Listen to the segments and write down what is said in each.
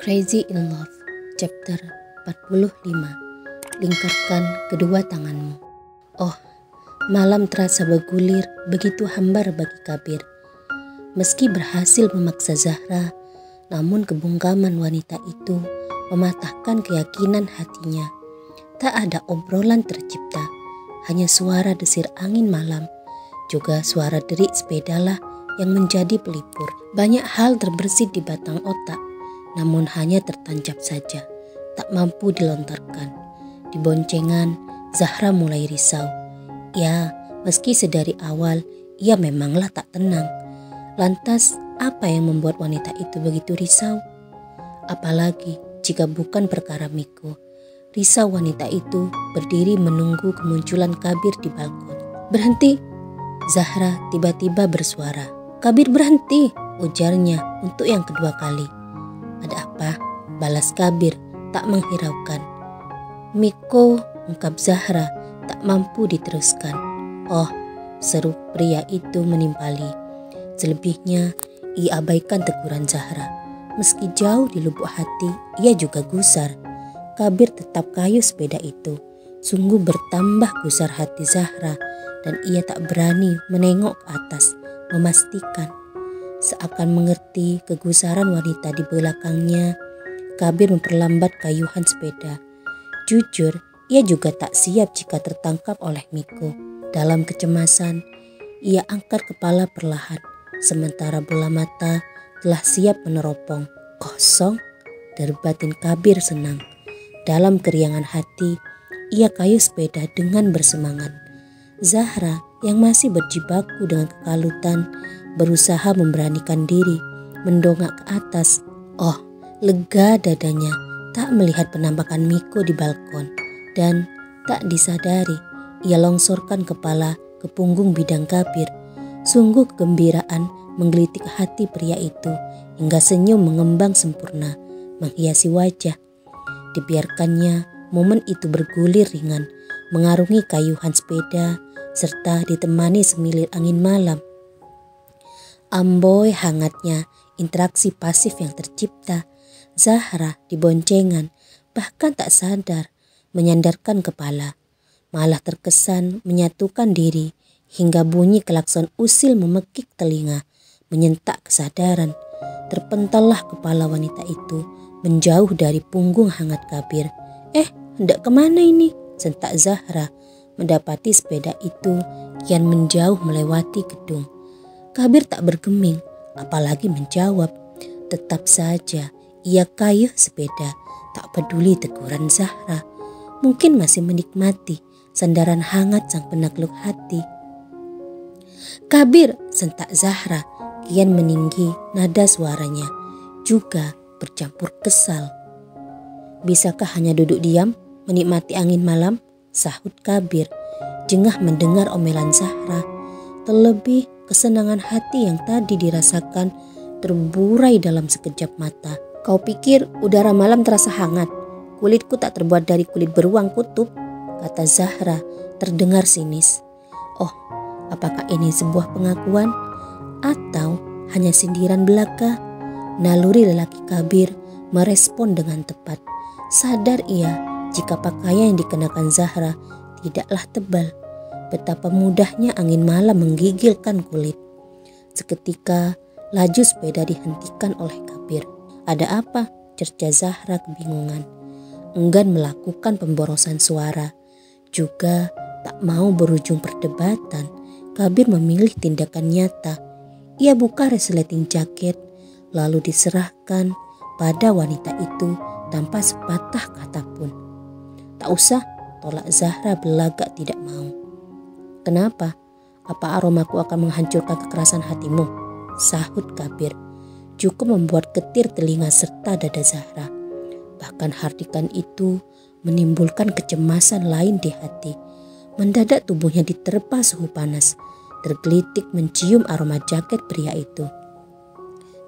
Crazy in Love, chapter 45. Lingkarkan kedua tanganmu. Oh, malam terasa bergulir begitu hambar bagi Kabir. Meski berhasil memaksa Zahra, namun kebungkaman wanita itu mematahkan keyakinan hatinya. Tak ada obrolan tercipta, hanya suara desir angin malam, juga suara derik sepedalah yang menjadi pelipur. Banyak hal terbersit di batang otak, namun hanya tertancap saja, tak mampu dilontarkan. Di boncengan, Zahra mulai risau. Ya, meski sedari awal ia memanglah tak tenang. Lantas, apa yang membuat wanita itu begitu risau? Apalagi jika bukan perkara Miko. Risau wanita itu berdiri menunggu kemunculan Kabir di balkon. "Berhenti!" Zahra tiba-tiba bersuara. "Kabir, berhenti!" ujarnya untuk yang kedua kali. "Ada apa?" balas Kabir tak menghiraukan. "Miko," ungkap Zahra tak mampu diteruskan. "Oh," seru pria itu menimpali. Selebihnya ia abaikan teguran Zahra. Meski jauh di lubuk hati, ia juga gusar. Kabir tetap kayuh sepeda itu. Sungguh bertambah gusar hati Zahra dan ia tak berani menengok ke atas, memastikan. Seakan mengerti kegusaran wanita di belakangnya, Kabir memperlambat kayuhan sepeda. Jujur, ia juga tak siap jika tertangkap oleh Miko. Dalam kecemasan, ia angkat kepala perlahan, sementara bola mata telah siap meneropong. "Kosong," derbatin Kabir senang. Dalam keriangan hati, ia kayuh sepeda dengan bersemangat. Zahra yang masih berjibaku dengan kekalutan berusaha memberanikan diri, mendongak ke atas. Oh, lega dadanya tak melihat penampakan Miko di balkon. Dan tak disadari, ia longsorkan kepala ke punggung bidang Kabir. Sungguh kegembiraan menggelitik hati pria itu hingga senyum mengembang sempurna menghiasi wajah. Dibiarkannya momen itu bergulir ringan, mengarungi kayuhan sepeda serta ditemani semilir angin malam. Amboi hangatnya interaksi pasif yang tercipta. Zahra di boncengan bahkan tak sadar menyandarkan kepala, malah terkesan menyatukan diri hingga bunyi klakson usil memekik telinga, menyentak kesadaran. Terpentallah kepala wanita itu menjauh dari punggung hangat Kabir. Hendak kemana ini?" sentak Zahra mendapati sepeda itu kian menjauh melewati gedung. Kabir tak bergeming, apalagi menjawab. Tetap saja ia kayuh sepeda, tak peduli teguran Zahra. Mungkin masih menikmati sandaran hangat sang penakluk hati. "Kabir!" sentak Zahra, kian meninggi nada suaranya, juga bercampur kesal. "Bisakah hanya duduk diam, menikmati angin malam?" sahut Kabir, jengah mendengar omelan Zahra. Terlebih kesenangan hati yang tadi dirasakan terburai dalam sekejap mata. "Kau pikir udara malam terasa hangat? Kulitku tak terbuat dari kulit beruang kutub," kata Zahra terdengar sinis. Oh, apakah ini sebuah pengakuan atau hanya sindiran belaka? Naluri lelaki Kabir merespon dengan tepat. Sadar ia jika pakaian yang dikenakan Zahra tidaklah tebal. Betapa mudahnya angin malam menggigilkan kulit. Seketika laju sepeda dihentikan oleh Kabir. "Ada apa?" cerca Zahra kebingungan. Enggan melakukan pemborosan suara, juga tak mau berujung perdebatan, Kabir memilih tindakan nyata. Ia buka resleting jaket lalu diserahkan pada wanita itu tanpa sepatah kata pun. "Tak usah," tolak Zahra belagak tidak mau. "Kenapa? Apa aromaku akan menghancurkan kekerasan hatimu?" sahut Kabir. Cukup membuat getir telinga serta dada Zahra. Bahkan hardikan itu menimbulkan kecemasan lain di hati. Mendadak tubuhnya diterpa suhu panas, tergelitik mencium aroma jaket pria itu.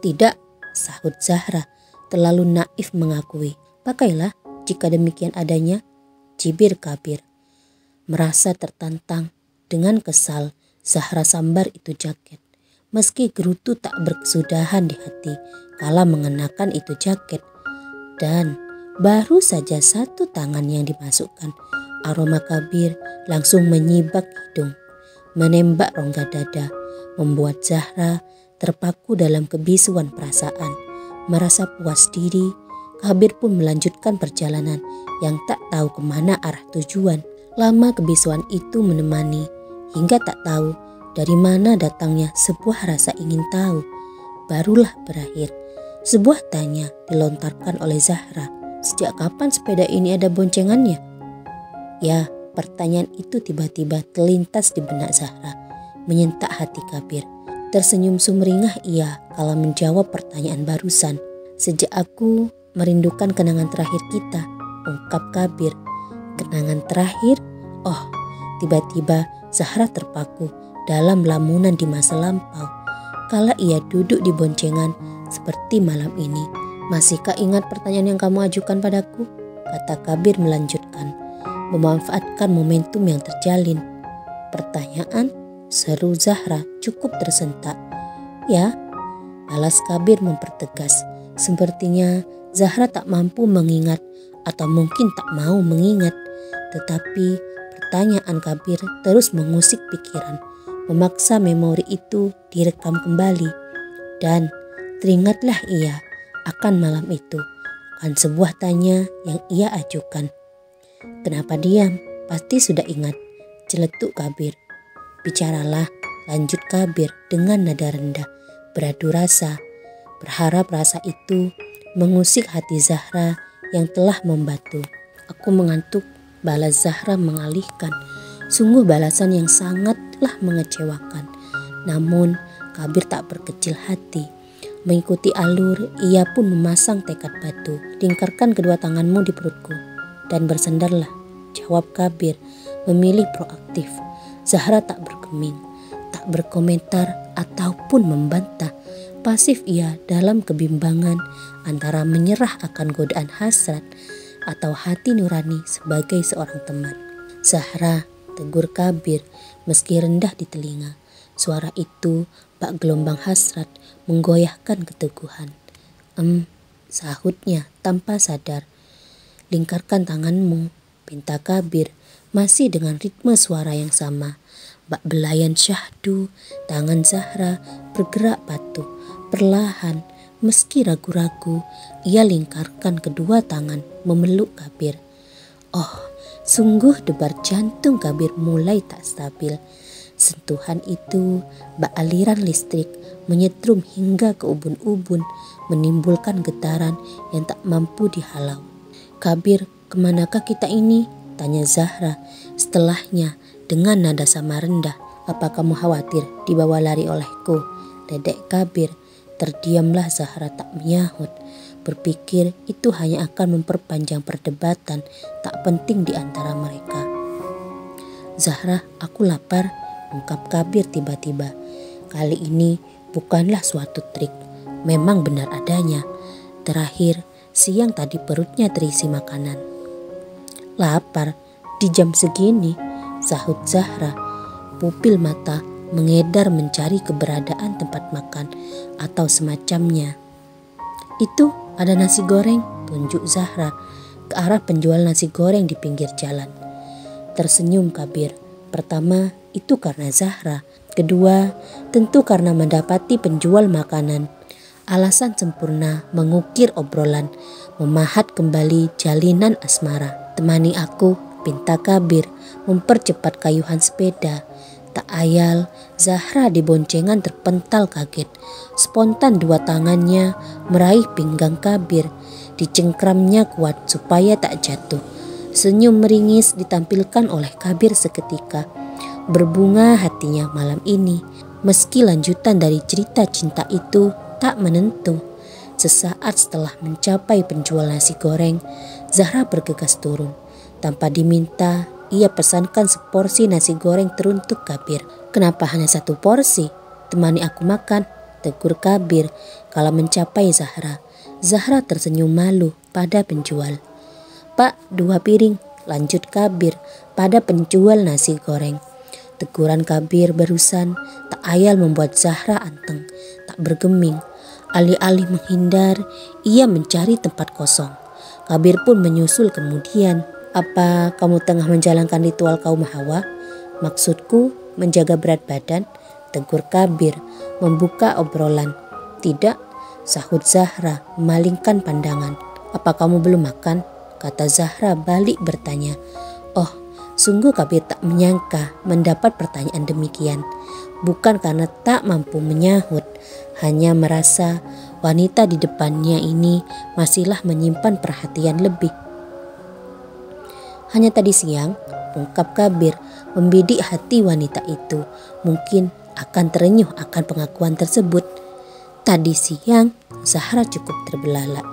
"Tidak," sahut Zahra, terlalu naif mengakui. "Pakailah jika demikian adanya," cibir Kabir. Merasa tertantang, dengan kesal Zahra sambar itu jaket. Meski gerutu tak berkesudahan di hati kala mengenakan itu jaket, Dan baru saja satu tangan yang dimasukkan, aroma Kabir langsung menyibak hidung, menembak rongga dada, membuat Zahra terpaku dalam kebisuan perasaan. Merasa puas diri, Kabir pun melanjutkan perjalanan yang tak tahu kemana arah tujuan. Lama kebisuan itu menemani, hingga tak tahu dari mana datangnya sebuah rasa ingin tahu. Barulah berakhir. Sebuah tanya dilontarkan oleh Zahra. Sejak kapan sepeda ini ada boncengannya? Ya, pertanyaan itu tiba-tiba terlintas di benak Zahra, menyentak hati Kabir. Tersenyum sumringah ia kala menjawab pertanyaan barusan. Sejak aku merindukan kenangan terakhir kita, ungkap Kabir. Kenangan terakhir? Oh, tiba-tiba Zahra terpaku dalam lamunan di masa lampau. Kala ia duduk di boncengan seperti malam ini. Masihkah ingat pertanyaan yang kamu ajukan padaku? Kata Kabir melanjutkan, memanfaatkan momentum yang terjalin. Pertanyaan? Seru Zahra cukup tersentak. Ya, balas Kabir mempertegas. Sepertinya Zahra tak mampu mengingat atau mungkin tak mau mengingat. Tetapi pertanyaan Kabir terus mengusik pikiran, memaksa memori itu direkam kembali. Dan teringatlah ia akan malam itu, akan sebuah tanya yang ia ajukan. Kenapa diam? Pasti sudah ingat, celetuk Kabir. Bicaralah, lanjut Kabir dengan nada rendah, beradu rasa. Berharap rasa itu mengusik hati Zahra yang telah membatu. Aku mengantuk, balas Zahra mengalihkan. Sungguh balasan yang sangatlah mengecewakan. Namun Kabir tak berkecil hati. Mengikuti alur, ia pun memasang tekad batu. Lingkarkan kedua tanganmu di perutku dan bersandarlah, jawab Kabir, memilih proaktif. Zahra tak bergeming, tak berkomentar ataupun membantah. Pasif ia dalam kebimbangan antara menyerah akan godaan hasrat atau hati nurani sebagai seorang teman. Zahra, tegur Kabir meski rendah di telinga. Suara itu bak gelombang hasrat menggoyahkan keteguhan. Sahutnya tanpa sadar. Lingkarkan tanganmu, pinta Kabir masih dengan ritme suara yang sama. Bak belayan syahdu, tangan Zahra bergerak patuh, perlahan, meski ragu-ragu, ia lingkarkan kedua tangan memeluk Kabir. Oh, sungguh debar jantung Kabir mulai tak stabil. Sentuhan itu bak aliran listrik menyetrum hingga ke ubun-ubun, menimbulkan getaran yang tak mampu dihalau. Kabir, kemanakah kita ini? Tanya Zahra setelahnya dengan nada sama rendah. Apa kamu khawatir dibawa lari olehku? Dedek Kabir. Terdiamlah Zahra tak menyahut. Berpikir itu hanya akan memperpanjang perdebatan tak penting di antara mereka. Zahra, aku lapar, ungkap Kabir tiba-tiba. Kali ini bukanlah suatu trik, memang benar adanya. Terakhir, siang tadi perutnya terisi makanan. Lapar di jam segini, sahut Zahra. Pupil mata mengedar mencari keberadaan tempat makan atau semacamnya. Itu ada nasi goreng, tunjuk Zahra ke arah penjual nasi goreng di pinggir jalan. Tersenyum Kabir. Pertama, itu karena Zahra. Kedua, tentu karena mendapati penjual makanan. Alasan sempurna mengukir obrolan, memahat kembali jalinan asmara. Temani aku, pinta Kabir, mempercepat kayuhan sepeda. Tak ayal, Zahra di boncengan terpental kaget. Spontan dua tangannya meraih pinggang Kabir. Dicengkramnya kuat supaya tak jatuh. Senyum meringis ditampilkan oleh Kabir seketika. Berbunga hatinya malam ini. Meski lanjutan dari cerita cinta itu tak menentu. Sesaat setelah mencapai penjual nasi goreng, Zahra bergegas turun. Tanpa diminta, ia pesankan seporsi nasi goreng teruntuk Kabir. Kenapa hanya satu porsi? Temani aku makan, tegur Kabir kala mencapai Zahra. Zahra tersenyum malu pada penjual. Pak, 2 piring, lanjut Kabir pada penjual nasi goreng. Teguran Kabir barusan tak ayal membuat Zahra anteng, tak bergeming. Alih-alih menghindar, ia mencari tempat kosong. Kabir pun menyusul kemudian. Apa kamu tengah menjalankan ritual kaum Hawa? Maksudku menjaga berat badan, tegur Kabir membuka obrolan. Tidak, sahut Zahra memalingkan pandangan. Apa kamu belum makan? Kata Zahra balik bertanya. Oh, sungguh Kabir tak menyangka mendapat pertanyaan demikian. Bukan karena tak mampu menyahut, hanya merasa wanita di depannya ini masihlah menyimpan perhatian lebih. Hanya tadi siang, ungkap Kabir membidik hati wanita itu. Mungkin akan terenyuh akan pengakuan tersebut. Tadi siang, Zahra cukup terbelalak.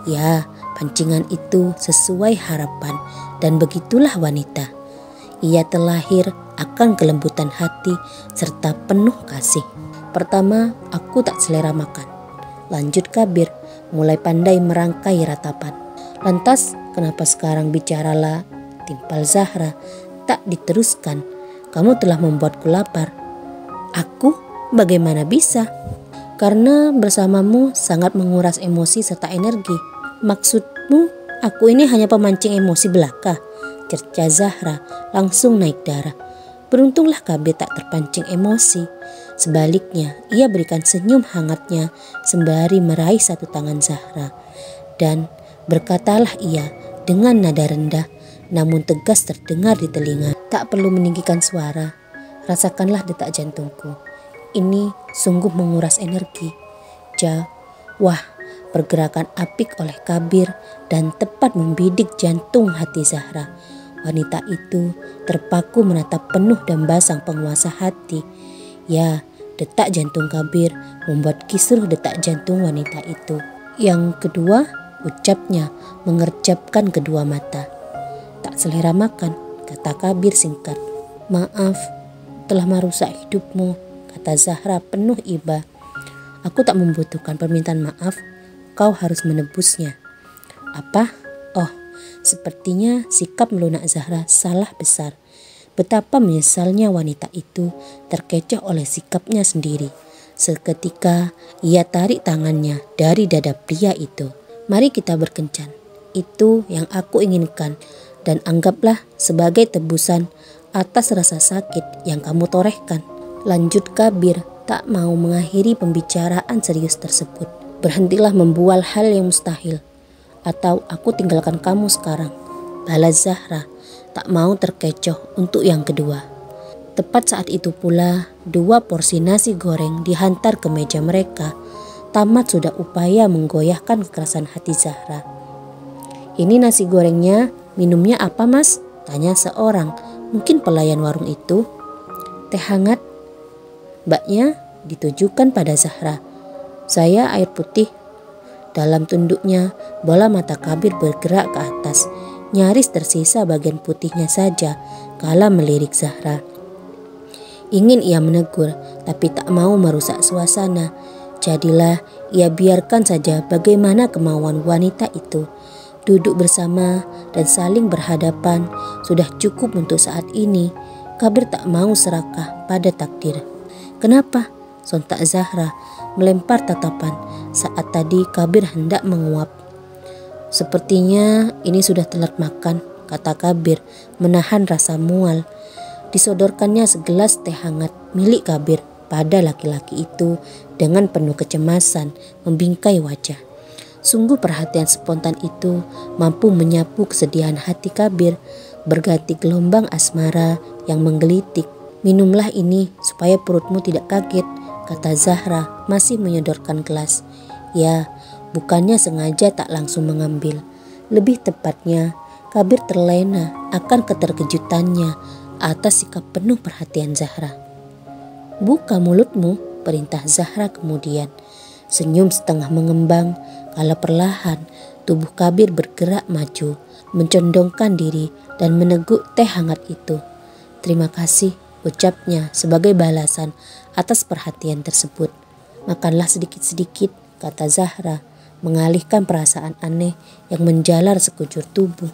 Ya, pancingan itu sesuai harapan dan begitulah wanita. Ia terlahir akan kelembutan hati serta penuh kasih. Pertama, aku tak selera makan. Lanjut Kabir, mulai pandai merangkai ratapan. Lantas, kenapa sekarang bicaralah? Timpal Zahra, tak diteruskan. Kamu telah membuatku lapar. Aku? Bagaimana bisa? Karena bersamamu sangat menguras emosi serta energi. Maksudmu, aku ini hanya pemancing emosi belaka? Cerca Zahra langsung naik darah. Beruntunglah Kabir tak terpancing emosi. Sebaliknya, ia berikan senyum hangatnya sembari meraih satu tangan Zahra. Dan berkatalah ia dengan nada rendah namun tegas terdengar di telinga. Tak perlu meninggikan suara. Rasakanlah detak jantungku. Ini sungguh menguras energi. Wah, pergerakan apik oleh Kabir dan tepat membidik jantung hati Zahra. Wanita itu terpaku menatap penuh damba sang penguasa hati. Ya, detak jantung Kabir membuat kisruh detak jantung wanita itu. Yang kedua, ucapnya mengerjapkan kedua mata. Tak selera makan, kata Kabir singkat. Maaf, telah merusak hidupmu, kata Zahra penuh iba. Aku tak membutuhkan permintaan maaf, kau harus menebusnya. Apa? Oh, sepertinya sikap melunak Zahra salah besar. Betapa menyesalnya wanita itu terkecoh oleh sikapnya sendiri. Seketika ia tarik tangannya dari dada pria itu. Mari kita berkencan. Itu yang aku inginkan. Dan anggaplah sebagai tebusan atas rasa sakit yang kamu torehkan. Lanjut Kabir tak mau mengakhiri pembicaraan serius tersebut. Berhentilah membual hal yang mustahil. Atau aku tinggalkan kamu sekarang. Balas Zahra tak mau terkecoh untuk yang kedua. Tepat saat itu pula 2 porsi nasi goreng dihantar ke meja mereka. Tamat sudah upaya menggoyahkan kekerasan hati Zahra. Ini nasi gorengnya. Minumnya apa mas? Tanya seorang, mungkin pelayan warung itu. Teh hangat. Mbaknya ditujukan pada Zahra. Saya air putih. Dalam tunduknya, bola mata Kabir bergerak ke atas. Nyaris tersisa bagian putihnya saja kala melirik Zahra. Ingin ia menegur, tapi tak mau merusak suasana. Jadilah ia biarkan saja bagaimana kemauan wanita itu. Duduk bersama dan saling berhadapan sudah cukup untuk saat ini. Kabir tak mau serakah pada takdir. Kenapa? Sontak Zahra melempar tatapan saat tadi Kabir hendak menguap. Sepertinya ini sudah telat makan, kata Kabir menahan rasa mual. Disodorkannya segelas teh hangat milik Kabir pada laki-laki itu dengan penuh kecemasan membingkai wajah. Sungguh perhatian spontan itu mampu menyapu kesedihan hati Kabir, berganti gelombang asmara yang menggelitik. Minumlah ini supaya perutmu tidak kaget, kata Zahra masih menyodorkan gelas. Ya, bukannya sengaja tak langsung mengambil. Lebih tepatnya, Kabir terlena akan keterkejutannya atas sikap penuh perhatian Zahra. Buka mulutmu, perintah Zahra kemudian. Senyum setengah mengembang, kala perlahan tubuh Kabir bergerak maju, mencondongkan diri dan meneguk teh hangat itu. Terima kasih, ucapnya sebagai balasan atas perhatian tersebut. Makanlah sedikit-sedikit, kata Zahra, mengalihkan perasaan aneh yang menjalar sekujur tubuh.